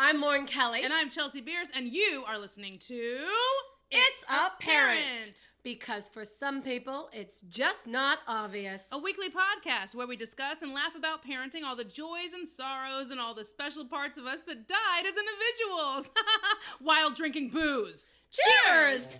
I'm Lauren Kelly. And I'm Chelsea Beers, and you are listening to... It's ApPARENT. Because for some people, it's just not obvious. A weekly podcast where we discuss and laugh about parenting, all the joys and sorrows, and all the special parts of us that died as individuals. While drinking booze. Cheers!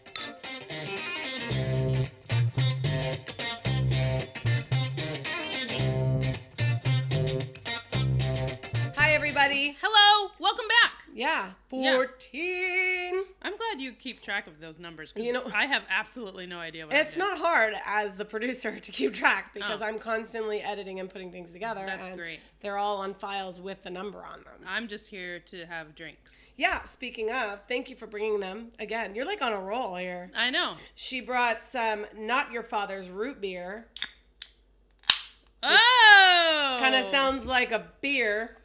Hi, everybody. Hello. Welcome back. Yeah, 14. I'm glad you keep track of those numbers, because I have absolutely no idea what It's not hard as the producer to keep track, because Oh. I'm constantly editing and putting things together. That's and great. They're all on files with the number on them. I'm just here to have drinks. Yeah, speaking of, thank you for bringing them. Again, you're like on a roll here. I know. She brought some Not Your Father's root beer. Oh! Kind of sounds like a beer.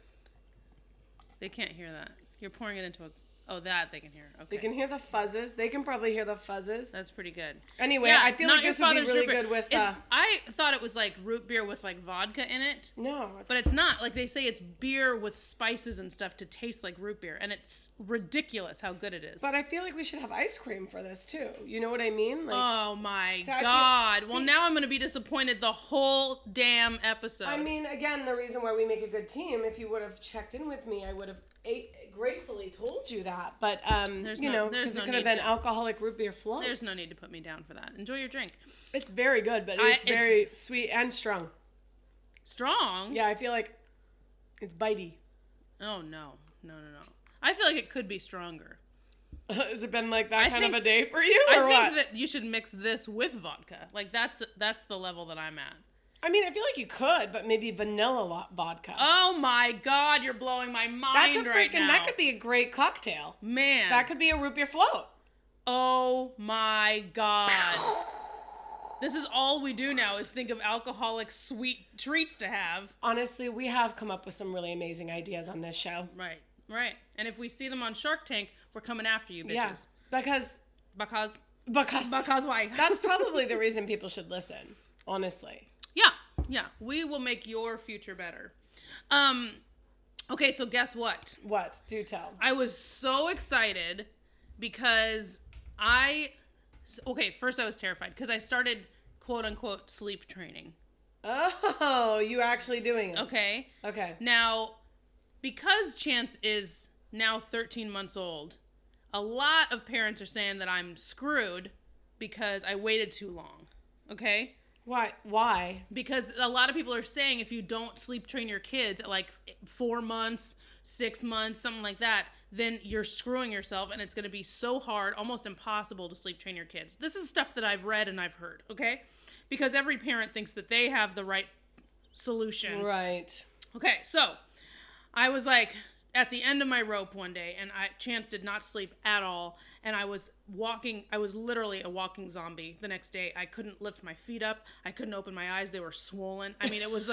They can't hear that. You're pouring it into a... Oh, that they can hear. Okay. They can hear the fuzzes. They can probably hear the fuzzes. That's pretty good. Anyway, Yeah, I feel like this would be really good with... I thought it was like root beer with like vodka in it. No. But it's not. Like they say it's beer with spices and stuff to taste like root beer. And it's ridiculous how good it is. But I feel like we should have ice cream for this too. You know what I mean? Like, oh my so God. Well, now I'm going to be disappointed the whole damn episode. I mean, again, the reason why we make a good team, if you would have checked in with me, I would have gratefully told you that. But, because it could have been alcoholic root beer float. There's no need to put me down for that. Enjoy your drink. It's very good, but it's very sweet and strong. Strong? Yeah, I feel like it's bitey. Oh, no. No. I feel like it could be stronger. Has it been like that kind of a day for you, or what? I think that you should mix this with vodka. Like, that's the level that I'm at. I mean, I feel like you could, but maybe vanilla vodka. Oh my God, you're blowing my mind right now. That could be a great cocktail. Man. That could be a root beer float. Oh my God. This is all we do now is think of alcoholic sweet treats to have. Honestly, we have come up with some really amazing ideas on this show. Right. And if we see them on Shark Tank, we're coming after you, bitches. Yeah, because why? That's probably the reason people should listen, honestly. Yeah. We will make your future better. Okay, so guess what? What? Do tell. I was so excited because first I was terrified because I started quote unquote sleep training. Oh, you actually doing it? Okay. Now, because Chance is now 13 months old, a lot of parents are saying that I'm screwed because I waited too long. Okay? Why? Because a lot of people are saying if you don't sleep train your kids at like 4 months, 6 months, something like that, then you're screwing yourself and it's going to be so hard, almost impossible to sleep train your kids. This is stuff that I've read and I've heard, okay? Because every parent thinks that they have the right solution. Right. Okay, so I was like at the end of my rope one day and Chance did not sleep at all. And I was literally a walking zombie the next day. I couldn't lift my feet up. I couldn't open my eyes. They were swollen. I mean, it was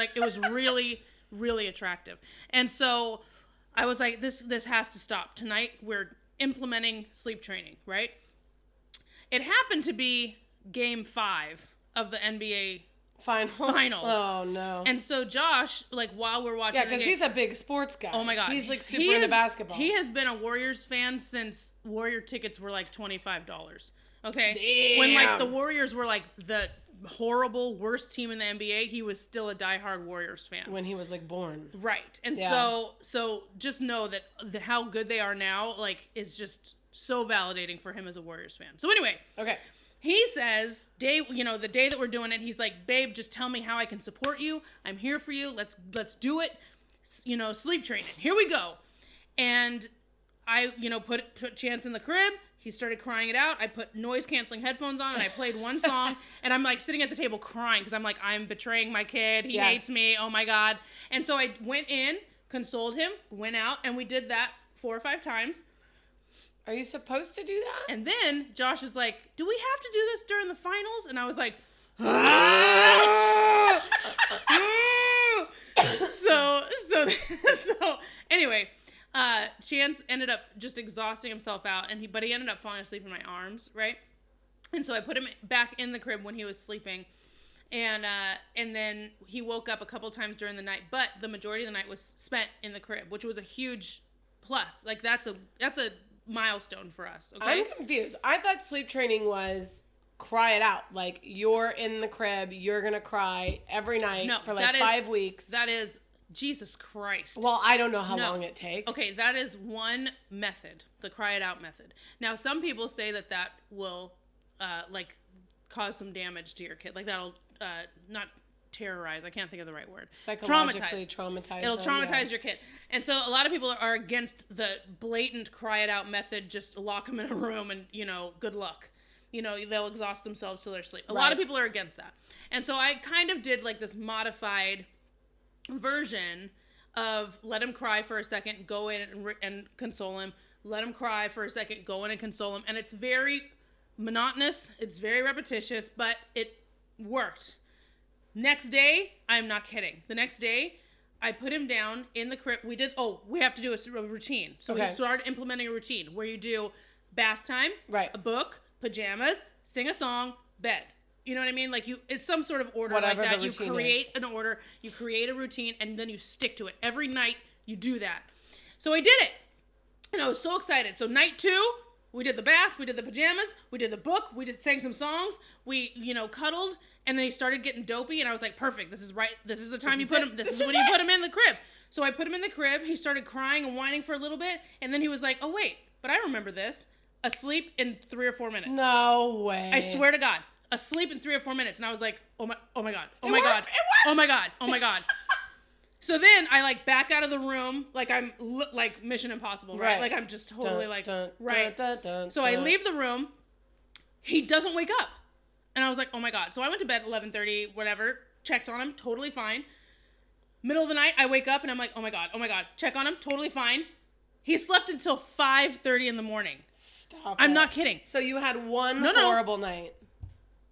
really, really attractive. And so I was like, this has to stop. Tonight, we're implementing sleep training, right? It happened to be game 5 of the NBA Finals. Oh, no. And so Josh, like, while we're watching the game... because he's a big sports guy. Oh, my God. He's, like, super into basketball. He has been a Warriors fan since Warrior tickets were, like, $25. Okay? Damn. When, like, the Warriors were, like, the horrible, worst team in the NBA, he was still a diehard Warriors fan. When he was, like, born. Right. And so just know that how good they are now, like, is just so validating for him as a Warriors fan. So anyway... Okay. He says, the day that we're doing it, he's like, babe, just tell me how I can support you. I'm here for you. Let's do it. Sleep training. Here we go. And I, put Chance in the crib. He started crying it out. I put noise canceling headphones on and I played one song and I'm like sitting at the table crying because I'm like, I'm betraying my kid. He hates me. Oh my God. And so I went in, consoled him, went out, and we did that 4 or 5 times. Are you supposed to do that? And then Josh is like, do we have to do this during the finals? And I was like, so anyway, Chance ended up just exhausting himself out, but he ended up falling asleep in my arms, right? And so I put him back in the crib when he was sleeping, and then he woke up a couple times during the night, but the majority of the night was spent in the crib, which was a huge plus. Like that's a milestone for us. Okay. I'm confused. I thought sleep training was cry it out. Like you're in the crib, you're gonna cry every night for like 5 weeks. That is Jesus Christ. Well, I don't know how long it takes. Okay, that is one method, the cry it out method. Now, some people say that will like cause some damage to your kid. Like that'll not terrorize. I can't think of the right word. Psychologically traumatize. It'll traumatize your kid. And so a lot of people are against the blatant cry it out method. Just lock them in a room and, good luck. They'll exhaust themselves till they're asleep. A lot of people are against that. And so I kind of did like this modified version of let him cry for a second, go in and console him. Let him cry for a second, go in and console him. And it's very monotonous. It's very repetitious, but it worked. Next day, I'm not kidding. The next day, I put him down in the crib. We have to do a routine. So we started implementing a routine where you do bath time, a book, pajamas, sing a song, bed. You know what I mean? Like it's some sort of order like that. You create an order, you create a routine, and then you stick to it. Every night you do that. So I did it. And I was so excited. So night 2, we did the bath, we did the pajamas, we did the book, we just sang some songs, we, cuddled, and then he started getting dopey, and I was like, perfect, this is right, this is the time you put him, this is when you put him in the crib. So I put him in the crib, he started crying and whining for a little bit, and then he was like, oh wait, but I remember this, asleep in 3 or 4 minutes. No way. I swear to God, asleep in 3 or 4 minutes, and I was like, oh my God, oh my God, oh my God, oh my God. So then I back out of the room like I'm like Mission Impossible, right? Like I'm just totally So I leave the room. He doesn't wake up. And I was like, oh my God. So I went to bed at 11:30, whatever, checked on him, totally fine. Middle of the night, I wake up and I'm like, oh my God. Check on him, totally fine. He slept until 5:30 in the morning. Stop I'm it. not kidding. So you had one horrible night.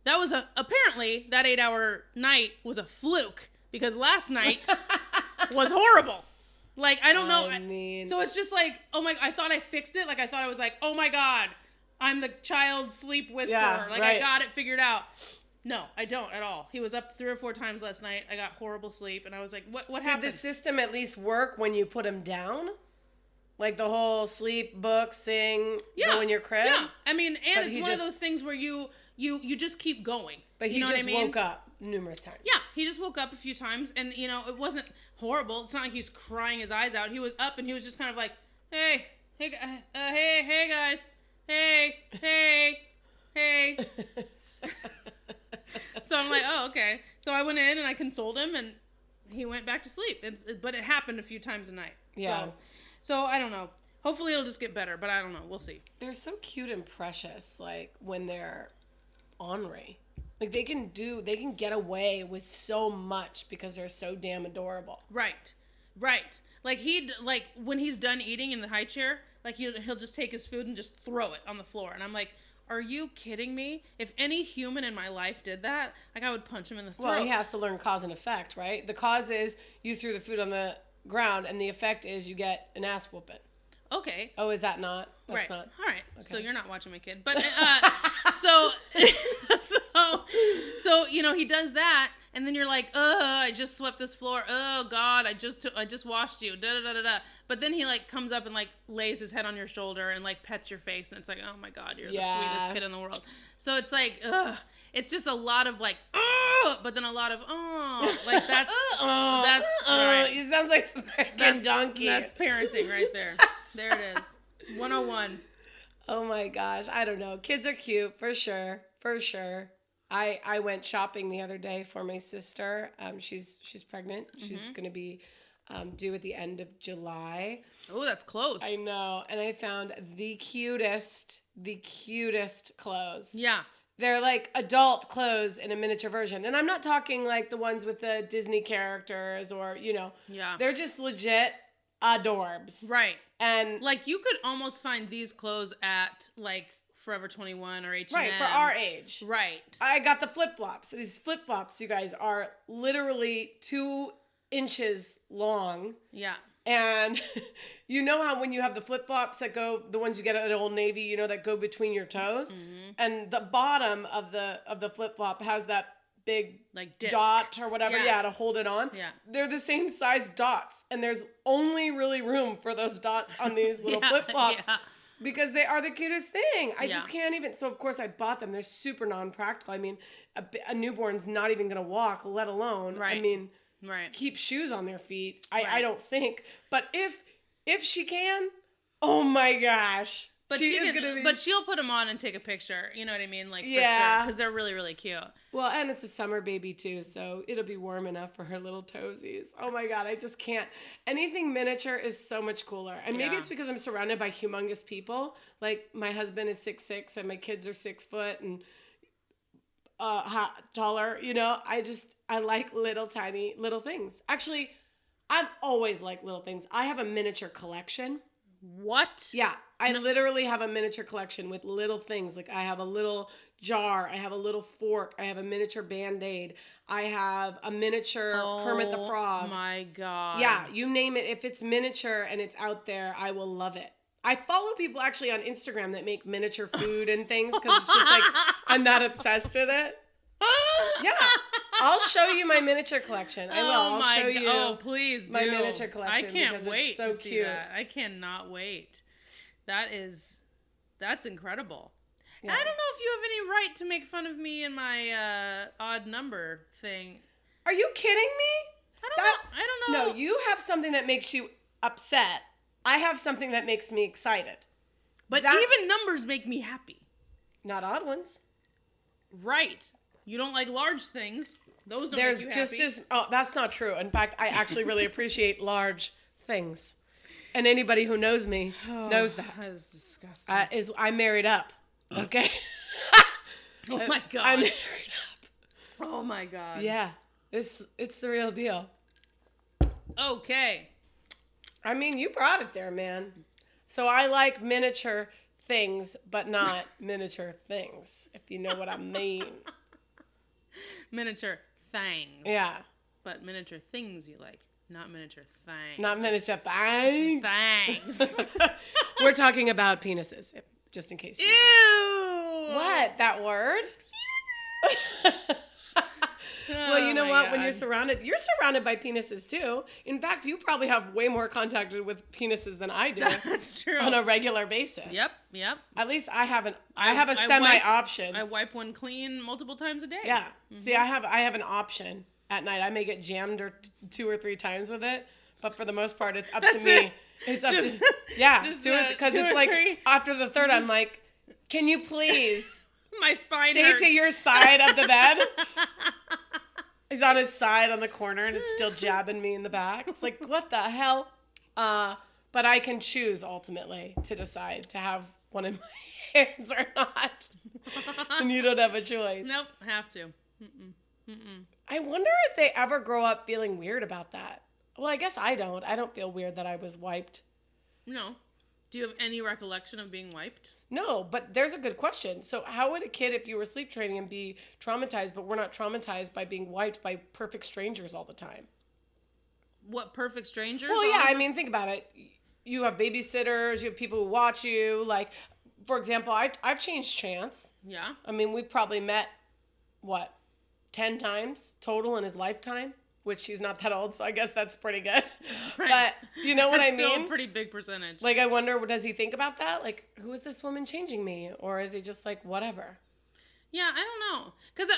That was apparently that 8-hour night was a fluke because last night was horrible. Like, I don't know. So it's just like, I thought I fixed it. Like, I thought I was like, oh my God, I'm the child sleep whisperer. I got it figured out. No, I don't at all. He was up 3 or 4 times last night. I got horrible sleep. And I was like, what happened? Did the system at least work when you put him down? Like the whole sleep, book, sing, go in your crib? Yeah. I mean, and it's one of those things where you just keep going. But he just woke up numerous times. Yeah, he just woke up a few times, and it wasn't horrible. It's not like he's crying his eyes out. He was up, and he was just kind of like, hey guys, hey. So I'm like, oh, okay. So I went in and I consoled him, and he went back to sleep. But it happened a few times a night. Yeah. So I don't know. Hopefully it'll just get better, but I don't know. We'll see. They're so cute and precious, like when they're ornery. Like they can get away with so much because they're so damn adorable. Right. Like when he's done eating in the high chair, like he'll just take his food and just throw it on the floor. And I'm like, are you kidding me? If any human in my life did that, like I would punch him in the throat. Well, he has to learn cause and effect, right? The cause is you threw the food on the ground, and the effect is you get an ass whooping. Okay. Oh, is that not? That's right. Not. All right. Okay. So you're not watching my kid, but so he does that, and then you're like, I just swept this floor. Oh God, I just washed you. Da da da da. But then he like comes up and like lays his head on your shoulder and like pets your face, and it's like, oh my God, you're the sweetest kid in the world. So it's like, it's just a lot of like, but then a lot of like that's right. It sounds like a donkey. That's parenting right there. There it is. 101. Oh my gosh, I don't know. Kids are cute for sure. I went shopping the other day for my sister. She's pregnant. Mm-hmm. She's gonna be due at the end of July. Oh, that's close. I know, and I found the cutest clothes. Yeah. They're like adult clothes in a miniature version. And I'm not talking like the ones with the Disney characters or, Yeah. They're just legit adorbs. Right. And like you could almost find these clothes at like Forever 21 or H&M. Right, for our age. Right. I got the flip-flops. These flip-flops, you guys, are literally 2 inches long. Yeah. And you know how when you have the flip-flops that go, the ones you get at Old Navy, that go between your toes? Mm-hmm. And the bottom of the flip-flop has that big like disc. dot or whatever, to hold it on. Yeah. They're the same size dots, and there's only really room for those dots on these little flip-flops because they are the cutest thing. I just can't even. So of course I bought them. They're super non-practical. I mean, a newborn's not even gonna walk, let alone. Right. I mean, right. keep shoes on their feet. I don't think. But if she can, oh my gosh. But but she'll put them on and take a picture. You know what I mean? Like, for sure. Because they're really, really cute. Well, and it's a summer baby, too, so it'll be warm enough for her little toesies. Oh, my God, I just can't. Anything miniature is so much cooler. And maybe it's because I'm surrounded by humongous people. Like, my husband is 6'6", and my kids are 6 foot and taller. You know, I like little, tiny, little things. Actually, I've always liked little things. I have a miniature collection. What? Yeah, I literally have a miniature collection with little things. Like I have a little jar, I have a little fork, I have a miniature Band-Aid, I have a miniature Kermit the Frog. Oh my God. Yeah, you name it. If it's miniature and it's out there, I will love it. I follow people actually on Instagram that make miniature food and things because it's just like I'm that obsessed with it. Yeah, I'll show you my miniature collection. I will. I'll show you. Oh, please do. My miniature collection. I can't wait it's so to see cute. that. I cannot wait. That's incredible. Yeah. I don't know if you have any right to make fun of me and my odd number thing. Are you kidding me? I don't know. No, you have something that makes you upset. I have something that makes me excited. But even numbers make me happy. Not odd ones. Right. You don't like large things. Those don't There's make you happy. Oh, that's not true. In fact, I actually really appreciate large things. And anybody who knows me knows that. That is disgusting. I'm married up. Okay? Oh my God. I'm married up. Oh my God. Yeah. It's the real deal. Okay. I mean, you brought it there, man. So I like miniature things, but not miniature things, if you know what I mean. Miniature things. Yeah. But miniature things you like, not miniature things. Not miniature things. Thanks. We're talking about penises, just in case. Ew. What? That word? Well, you know what? God. When you're surrounded by penises too. In fact, you probably have way more contact with penises than I do. That's true. On a regular basis. Yep. At least I have a semi option. I wipe one clean multiple times a day. Yeah. Mm-hmm. See, I have an option at night. I may get jammed 2 or 3 times with it, but for the most part, it's up to me. It's up to just do it because it's like 3. After the third, I'm like, can you please? My spine stay hurts. to your side of the bed. He's on his side on the corner and it's still jabbing me in the back. It's like, what the hell? But I can choose ultimately to decide to have one in my hands or not. And you don't have a choice. Nope, have to. I wonder if they ever grow up feeling weird about that. Well, I guess I don't. I don't feel weird that I was wiped. No. Do you have any recollection of being wiped? No, but there's a good question. So how would a kid, if you were sleep training, and be traumatized, but we're not traumatized by being wiped by perfect strangers all the time? What, perfect strangers? Well, yeah, I mean, think about it. You have babysitters, you have people who watch you. Like, for example, I've changed Chance. Yeah. I mean, we've probably met, 10 times total in his lifetime? Which he's not that old, so I guess that's pretty good. Right. But you know what I mean? That's still a pretty big percentage. Like, I wonder, does he think about that? Like, who is this woman changing me? Or is he just like, whatever? Yeah, I don't know. Because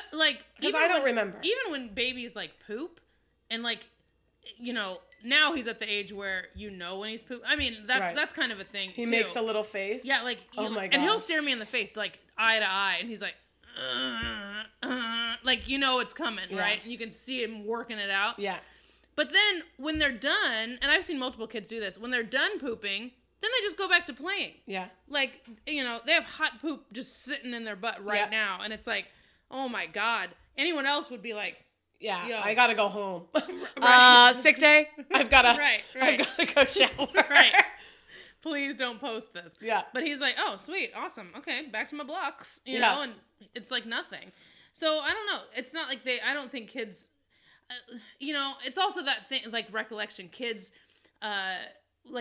I don't remember. Even when babies, poop, and, now he's at the age where when he's poop. I mean, that's kind of a thing, He makes a little face? Yeah, oh my God. And he'll stare me in the face, eye to eye, and he's like, it's coming, right? And you can see him working it out. Yeah. But then when they're done, and I've seen multiple kids do this, when they're done pooping, then they just go back to playing. Yeah. They have hot poop just sitting in their butt right now. And it's like, oh my God. Anyone else would be like, yeah, yo. I gotta go home. Right. Sick day? I've gotta right. I've gotta go shower. Right. Please don't post this. Yeah. But he's like, oh, sweet, awesome. Okay, back to my blocks. You know, and it's like nothing. So I don't know. It's not like I don't think kids, it's also that thing, recollection. Kids,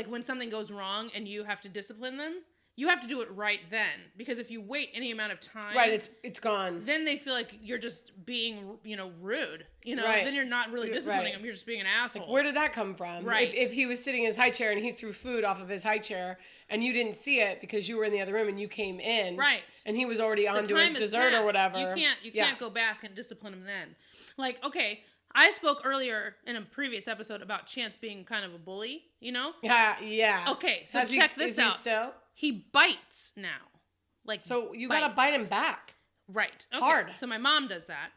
when something goes wrong and you have to discipline them, you have to do it right then, because if you wait any amount of time, right, it's gone. Then they feel like you're just being, rude. Right. Then you're not really disciplining them. You're just being an asshole. Like, where did that come from? Right. If he was sitting in his high chair and he threw food off of his high chair and you didn't see it because you were in the other room and you came in, right, and he was already on to his dessert passed. Or whatever, you can't go back and discipline him then. Like, okay, I spoke earlier in a previous episode about Chance being kind of a bully, Yeah. Okay, so check this out. He bites now. Like, so you gotta bite him back. Right. Okay. Hard. So my mom does that.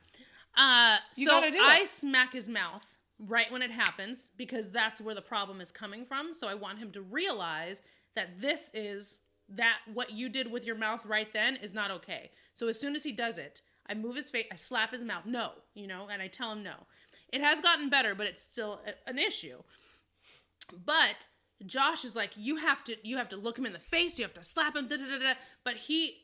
You gotta do I it. smack his mouth right when it happens, because that's where the problem is coming from. So I want him to realize that what you did with your mouth right then is not okay. So as soon as he does it, I move his face, I slap his mouth, no, and I tell him no. It has gotten better, but it's still an issue. But Josh is like, you have to look him in the face, you have to slap him, But he,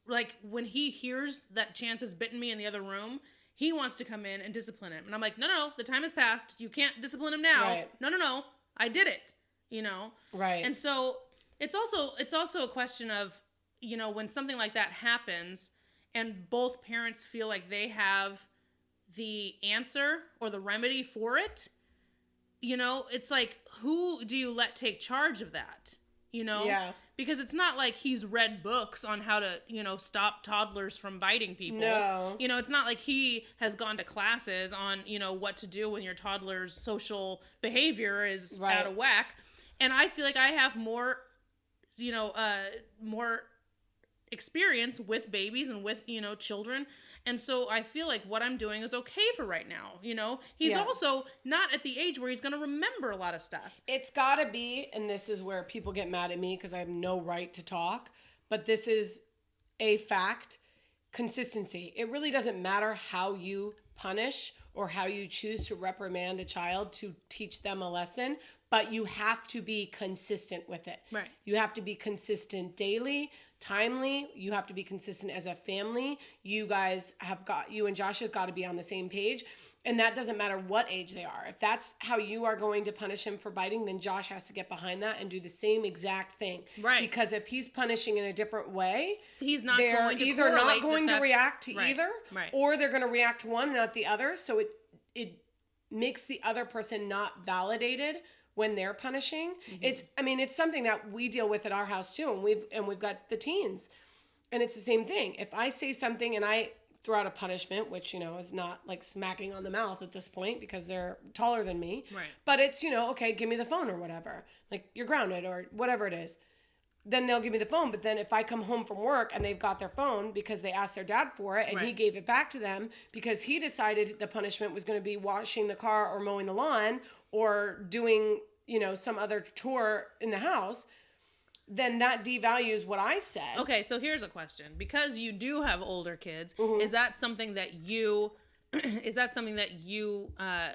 like, when he hears that Chance has bitten me in the other room, he wants to come in and discipline him. And I'm like, no, the time has passed. You can't discipline him now. Right. No, I did it, Right. And so it's also a question of, when something like that happens and both parents feel like they have the answer or the remedy for it, it's like, who do you let take charge of that? Yeah. Because it's not like he's read books on how to, stop toddlers from biting people. No. It's not like he has gone to classes on, what to do when your toddler's social behavior is right. out of whack. And I feel like I have more experience with babies and with, children. And so I feel like what I'm doing is okay for right now. He's also not at the age where he's going to remember a lot of stuff. It's got to be, and this is where people get mad at me because I have no right to talk, but this is a fact, consistency. It really doesn't matter how you punish or how you choose to reprimand a child to teach them a lesson, but you have to be consistent with it. Right. You have to be consistent daily, timely. You have to be consistent as a family. You and Josh have got to be on the same page. And that doesn't matter what age they are. If that's how you are going to punish him for biting, then Josh has to get behind that and do the same exact thing. Right. Because if he's punishing in a different way, they're either not going to react to either, right. or they're going to react to one and not the other. So it makes the other person not validated when they're punishing. Mm-hmm. It's something that we deal with at our house too. And we've got the teens, and it's the same thing. If I say something and I throw out a punishment, which, is not like smacking on the mouth at this point because they're taller than me. Right. But it's, okay, give me the phone or whatever. Like, you're grounded or whatever it is. Then they'll give me the phone. But then if I come home from work and they've got their phone because they asked their dad for it and right. he gave it back to them because he decided the punishment was going to be washing the car or mowing the lawn or doing, some other chore in the house, then that devalues what I said. Okay, so here's a question. Because you do have older kids, mm-hmm. is that something that you,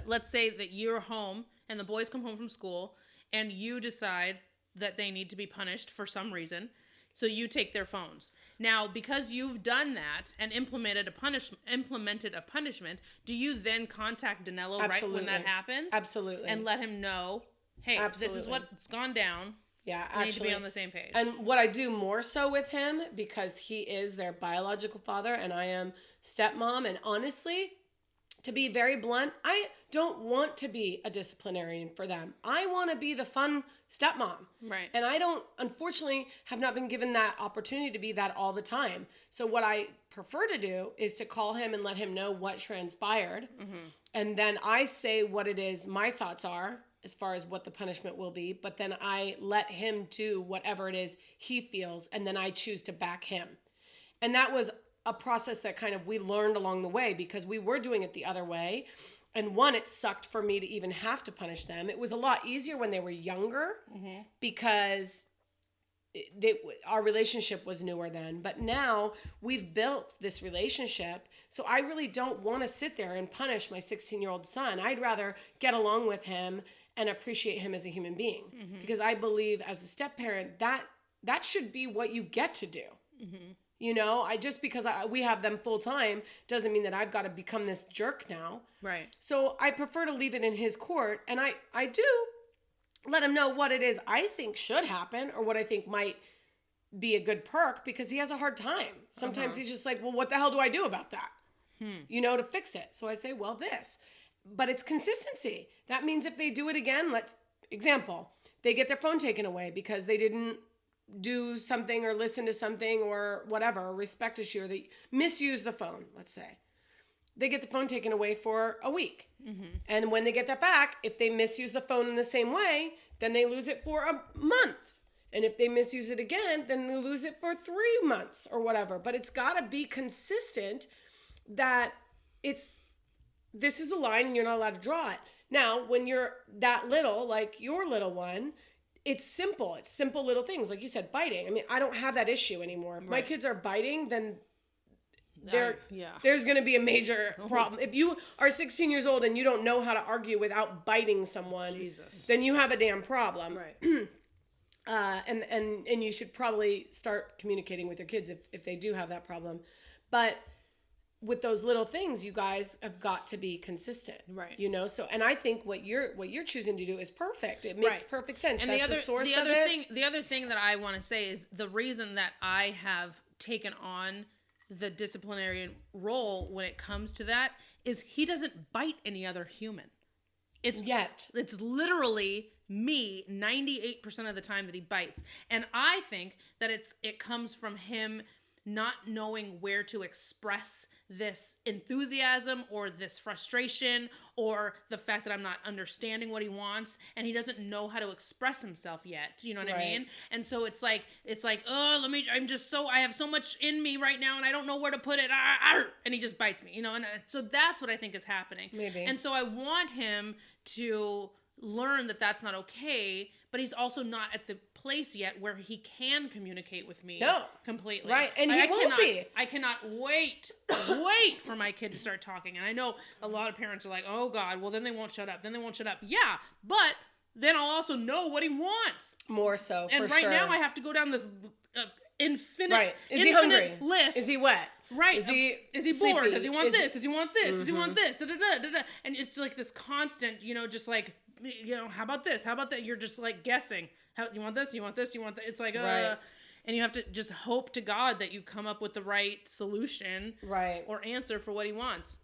let's say that you're home and the boys come home from school and you decide that they need to be punished for some reason, so you take their phones. Now, because you've done that and implemented a punishment, do you then contact Danilo right when that happens? Absolutely. And let him know, hey, This is what's gone down. Yeah, we need to be on the same page. And what I do more so with him, because he is their biological father and I am stepmom, and honestly, to be very blunt, I don't want to be a disciplinarian for them. I want to be the fun stepmom. Right. And I unfortunately, have not been given that opportunity to be that all the time. So what I prefer to do is to call him and let him know what transpired. Mm-hmm. And then I say what it is my thoughts are as far as what the punishment will be, but then I let him do whatever it is he feels, and then I choose to back him. And that was a process that kind of we learned along the way because we were doing it the other way. And one, it sucked for me to even have to punish them. It was a lot easier when they were younger mm-hmm. because our relationship was newer then. But now we've built this relationship. So I really don't want to sit there and punish my 16-year-old son. I'd rather get along with him and appreciate him as a human being. Mm-hmm. Because I believe as a step parent, that should be what you get to do. Mm-hmm. Just because we have them full time doesn't mean that I've got to become this jerk now. Right. So I prefer to leave it in his court. And I do let him know what it is I think should happen or what I think might be a good perk because he has a hard time. Sometimes he's just like, well, what the hell do I do about that? To fix it. So I say, well, this. But it's consistency. That means if they do it again, example, they get their phone taken away because they didn't do something or listen to something or whatever, a respect issue, or they misuse the phone, let's say. They get the phone taken away for a week. And when they get that back, if they misuse the phone in the same way, then they lose it for a month. And if they misuse it again, then they lose it for 3 months or whatever. But it's got to be consistent that this is the line and you're not allowed to draw it. Now, when you're that little, like your little one, it's simple. It's simple little things. Like you said, biting. I mean, I don't have that issue anymore. If my kids are biting, then there's going to be a major problem. If you are 16 years old and you don't know how to argue without biting someone, then you have a damn problem. Right. And you should probably start communicating with your kids if they do have that problem. But with those little things, you guys have got to be consistent, right? So, and I think what you're choosing to do is perfect. It makes perfect sense. And that's the other thing that I want to say is the reason that I have taken on the disciplinarian role when it comes to that is he doesn't bite any other human. It's literally me 98% of the time that he bites, and I think that it comes from him not knowing where to express this enthusiasm or this frustration or the fact that I'm not understanding what he wants, and he doesn't know how to express himself yet. You know what I mean? And so it's like, oh, I have so much in me right now and I don't know where to put it. And he just bites me, and so that's what I think is happening. Maybe. And so I want him to learn that that's not okay, but he's also not at the place yet where he can communicate with me completely. Right, and he won't be. I cannot wait for my kid to start talking. And I know a lot of parents are like, oh God, well then they won't shut up. Yeah, but then I'll also know what he wants. More so, and for right sure. now I have to go down this infinite Right. Is he hungry? List. Is he wet? Right. Is he bored? sleepy? Does he want this? Does he want this? Does he want this? Da, da, da, da, da. And it's like this constant, just like, how about this? How about that? You're just like guessing. You want this? You want this? You want that? It's like, and you have to just hope to God that you come up with the right solution, or answer for what he wants.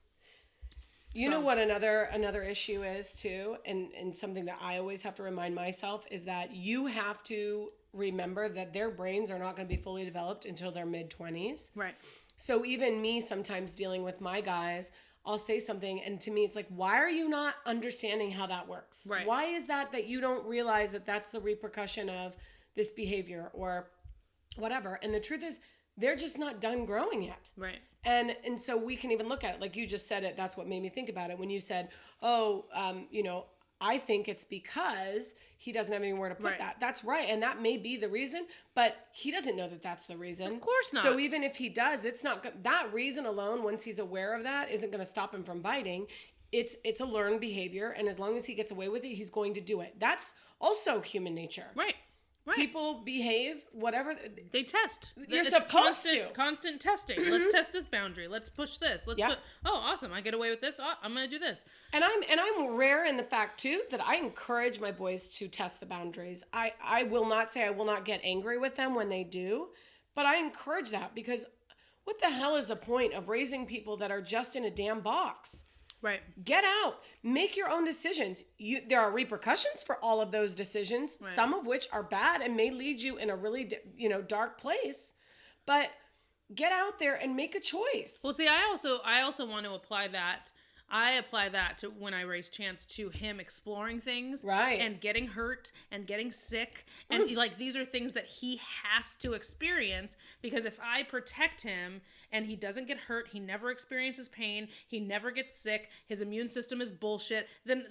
You know what another issue is too, and something that I always have to remind myself is that you have to remember that their brains are not going to be fully developed until their mid-20s. Right. So even me sometimes dealing with my guys, I'll say something and to me it's like, why are you not understanding how that works? Right. Why is that you don't realize that that's the repercussion of this behavior or whatever? And the truth is they're just not done growing yet. Right. And so we can even look at it like you just said it. That's what made me think about it when you said, I think it's because he doesn't have anywhere to put that. That's right. And that may be the reason, but he doesn't know that that's the reason. Of course not. So even if he does, it's not that reason alone, once he's aware of that, isn't going to stop him from biting. It's a learned behavior. And as long as he gets away with it, he's going to do it. That's also human nature. Right. Right. People behave, whatever. They test. You're supposed to. Constant testing. Let's test this boundary. Let's push this. Let's put, awesome. I get away with this. Oh, I'm going to do this. And I'm rare in the fact, too, that I encourage my boys to test the boundaries. I will not say I will not get angry with them when they do, but I encourage that because what the hell is the point of raising people that are just in a damn box? Right. Get out. Make your own decisions. There are repercussions for all of those decisions, some of which are bad and may lead you in a really, dark place. But get out there and make a choice. Well, see, I also want to apply that. I apply that to when I raise Chance to him exploring things, and getting hurt and getting sick, and like these are things that he has to experience because if I protect him and he doesn't get hurt, he never experiences pain, he never gets sick, his immune system is bullshit, then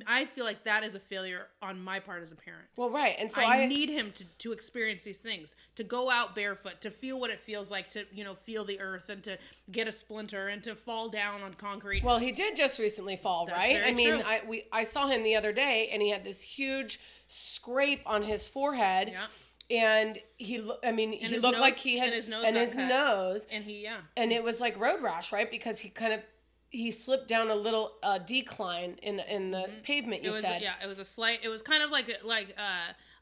I feel like that is a failure on my part as a parent. Well, right, and so I need him to experience these things, to go out barefoot, to feel what it feels like to feel the earth and to get a splinter and to fall down on concrete. Well, he did just recently fall, That's right? very true. I saw him the other day, and he had this huge scrape on his forehead. Yeah. And he looked nose, like he had, and his nose, and it was like road rash, right? Because he slipped down a little decline in the pavement. It was kind of like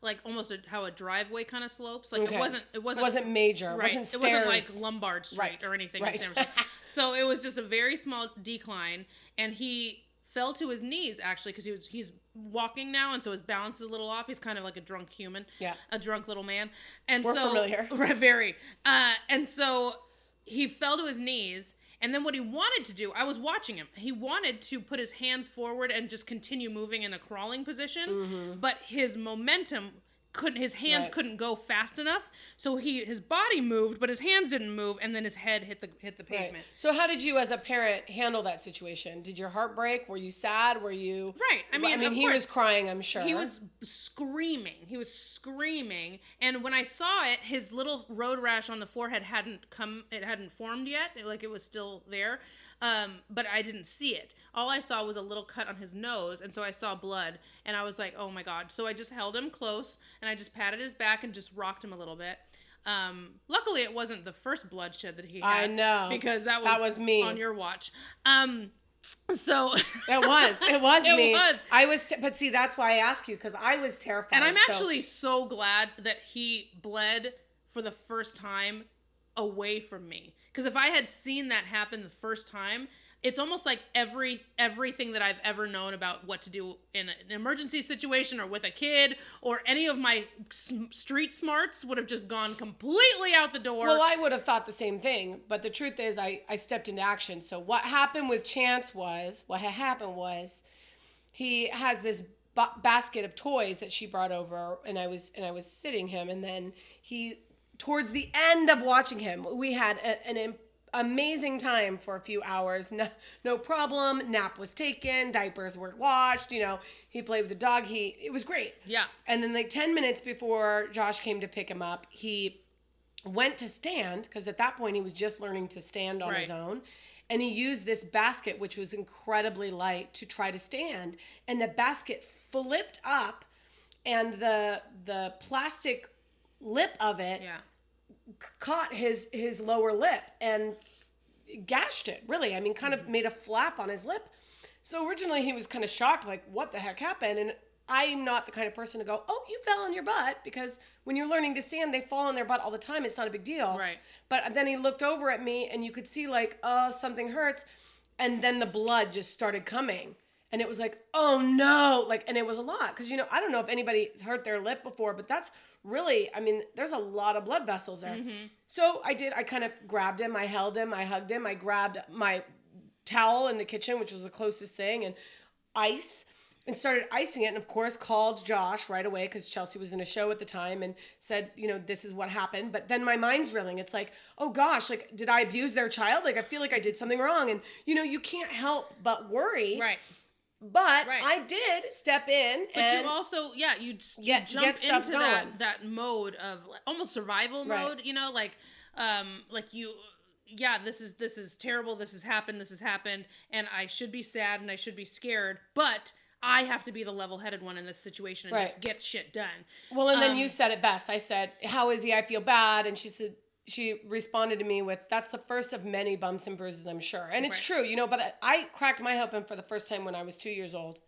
like almost how a driveway kind of slopes. Like Okay. it wasn't major. right. It wasn't stairs. It wasn't like Lombard Street Right. or anything Right. in San Francisco. So it was just a very small decline, and he fell to his knees actually because he's walking now, and so his balance is a little off. He's kind of like a drunk human, a drunk little man, and We're so familiar. Right, very. And so he fell to his knees. And then what he wanted to do, I was watching him. He wanted to put his hands forward and just continue moving in a crawling position, but his momentum his hands couldn't go fast enough. So his body moved, but his hands didn't move, and then his head hit the pavement. Right. So how did you as a parent handle that situation? Did your heart break? Were you sad? Were you Right. I mean, of he course, was crying, I'm sure. He was screaming. And when I saw it, his little road rash on the forehead hadn't formed yet. It was still there. But I didn't see it. All I saw was a little cut on his nose, and so I saw blood, and I was like, oh my God. So I just held him close, and I just patted his back and just rocked him a little bit. Luckily, it wasn't the first bloodshed that he had. I know. Because that was me. On your watch. So it was me. It was. But see, that's why I ask you, because I was terrified. And I'm actually so glad that he bled for the first time away from me. Because if I had seen that happen the first time, it's almost like everything that I've ever known about what to do in an emergency situation or with a kid or any of my street smarts would have just gone completely out the door. Well, I would have thought the same thing, but the truth is I stepped into action. So what happened with Chance was, he has this basket of toys that she brought over, and I was sitting him, and then towards the end of watching him, we had an amazing time for a few hours. No problem. Nap was taken. Diapers were washed. He played with the dog. It was great. Yeah. And then 10 minutes before Josh came to pick him up, he went to stand, because at that point he was just learning to stand on his own. And he used this basket, which was incredibly light, to try to stand. And the basket flipped up, and the plastic lip of it caught his lower lip and gashed it, really. I mean, kind of made a flap on his lip. So originally he was kind of shocked, like, what the heck happened? And I'm not the kind of person to go, oh, you fell on your butt, because when you're learning to stand, they fall on their butt all the time. It's not a big deal. Right. But then he looked over at me, and you could see, like, oh, something hurts. And then the blood just started coming. And it was like, oh no, and it was a lot. Because, I don't know if anybody's hurt their lip before, but that's really, there's a lot of blood vessels there. Mm-hmm. So I kind of grabbed him, I held him, I hugged him, I grabbed my towel in the kitchen, which was the closest thing, and ice, and started icing it. And of course called Josh right away, because Chelsea was in a show at the time, and said, this is what happened. But then my mind's reeling. It's like, oh gosh, did I abuse their child? I feel like I did something wrong. And, you can't help but worry. Right. But I did step in, but you also, you jump into that mode of almost survival mode. This is terrible. This has happened, and I should be sad and I should be scared, but I have to be the level-headed one in this situation and just get shit done. Well, and then you said it best. I said, "How is he? I feel bad," and she responded to me with, that's the first of many bumps and bruises, I'm sure. And it's true, but I cracked my hip open for the first time when I was 2 years old.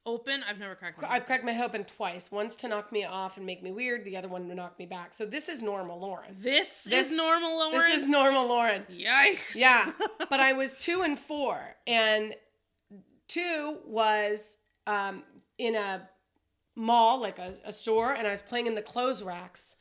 Open? I've never cracked my hip. I've cracked my hip open twice. Once to knock me off and make me weird. The other one to knock me back. So this is normal, Lauren. This is normal, Lauren? This is normal, Lauren. Yikes. Yeah. But I was 2 and 4. And 2 was in a mall, like a store, and I was playing in the clothes racks.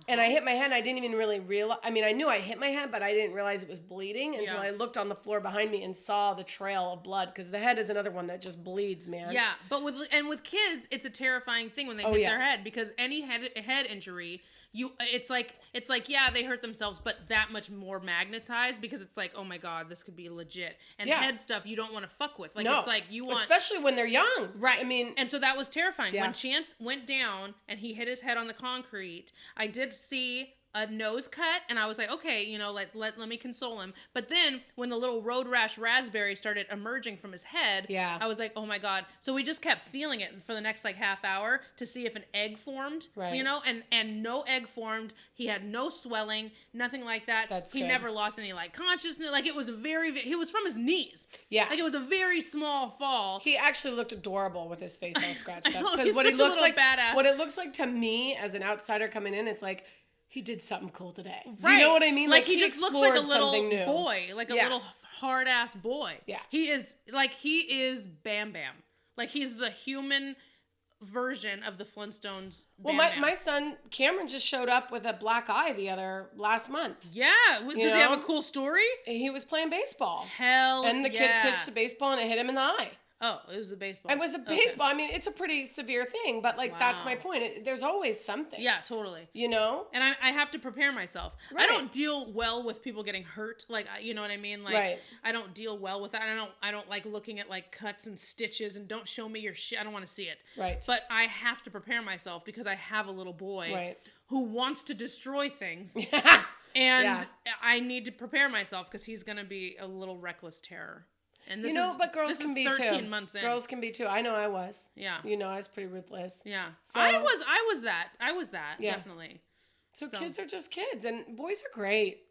And I hit my head, and I didn't even really realize. I knew I hit my head, but I didn't realize it was bleeding until I looked on the floor behind me and saw the trail of blood, because the head is another one that just bleeds, man. Yeah, but with kids, it's a terrifying thing when they hit their head, because any head injury, it's like they hurt themselves, but that much more magnetized, because it's like, oh my God, this could be legit. And head stuff you don't want to fuck with. No. It's like you want, especially when they're young. Right. And so that was terrifying. When Chance went down and he hit his head on the concrete, I did see a nose cut, and I was like, okay, you know, let me console him. But then when the little road rash raspberry started emerging from his head, I was like, oh my God. So we just kept feeling it for the next like half hour to see if an egg formed, you know, and no egg formed. He had no swelling, nothing like that. He never lost any like consciousness. Like it was he was from his knees. Yeah. Like it was a very small fall. He actually looked adorable with his face all scratched up. Because what he looks like, badass. What it looks like to me as an outsider coming in, it's like, he did something cool today. Right. Do you know what I mean? Like he just looks like a little boy, like a little hard ass boy. Yeah. He is Bam Bam. Like he's the human version of the Flintstones. Bam Bam. My son Cameron just showed up with a black eye last month. Yeah. Does he have a cool story? He was playing baseball. And the kid pitched the baseball and it hit him in the eye. Oh, it was a baseball. It was a baseball. Okay. I mean, it's a pretty severe thing, but that's my point. There's always something. Yeah, totally. You know? And I have to prepare myself. Right. I don't deal well with people getting hurt. Like, you know what I mean? Like, I don't deal well with that. I don't like looking at like cuts and stitches and don't show me your shit. I don't want to see it. Right. But I have to prepare myself because I have a little boy who wants to destroy things. And I need to prepare myself because he's going to be a little reckless terror. And this but girls can be 13 too. Months in. Girls can be too. I know I was. Yeah. I was pretty ruthless. Yeah. So I was that. Yeah. Definitely. So kids are just kids, and boys are great.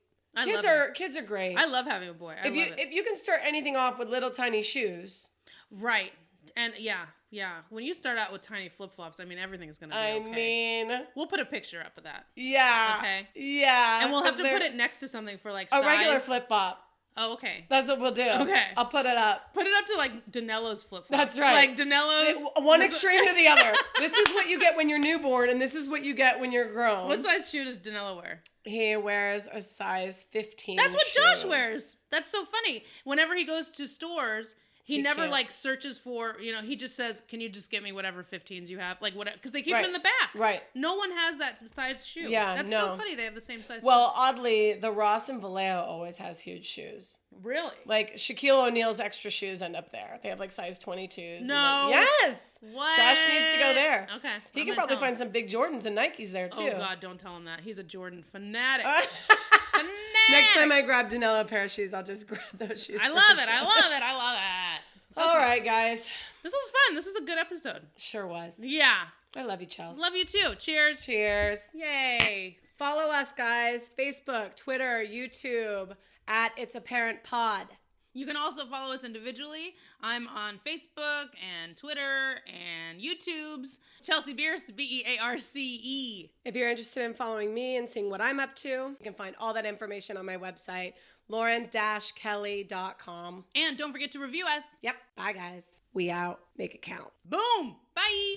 Kids are great. I love having a boy. If you can start anything off with little tiny shoes. Right. And yeah. When you start out with tiny flip-flops, I mean, everything is going to be okay. I mean... We'll put a picture up of that. Yeah. Okay? Yeah. And we'll have to put it next to something for like a regular flip-flop. Oh, okay. That's what we'll do. Okay. I'll put it up. Put it up to like Danello's flip-flops. That's right. Like Danello's. One extreme to the other. This is what you get when you're newborn, and this is what you get when you're grown. What size shoe does Danello wear? He wears a size 15 That's what shoe. Josh wears. That's so funny. Whenever he goes to stores... He never can't. Like searches for, he just says, can you just get me whatever 15s you have? Like whatever, because they keep them in the back. Right. No one has that size shoe. Yeah, That's so funny. They have the same size. Well, oddly, the Ross and Vallejo always has huge shoes. Really? Like Shaquille O'Neal's extra shoes end up there. They have like size 22s. No. Yes. What? Josh needs to go there. Okay. He can probably find some big Jordans and Nikes there too. Oh God, don't tell him that. He's a Jordan fanatic. Next time I grab Danilo a pair of shoes, I'll just grab those shoes. I love it. Okay. All right, guys. This was fun. This was a good episode. Sure was. Yeah. I love you, Chelsea. Love you too. Cheers. Cheers. Yay. Follow us, guys. Facebook, Twitter, YouTube, at It's Apparent Pod. You can also follow us individually. I'm on Facebook and Twitter and YouTube's Chelsea Bierce, Bearce. If you're interested in following me and seeing what I'm up to, you can find all that information on my website, lauren-kelly.com. And don't forget to review us. Yep. Bye, guys. We out. Make it count. Boom. Bye.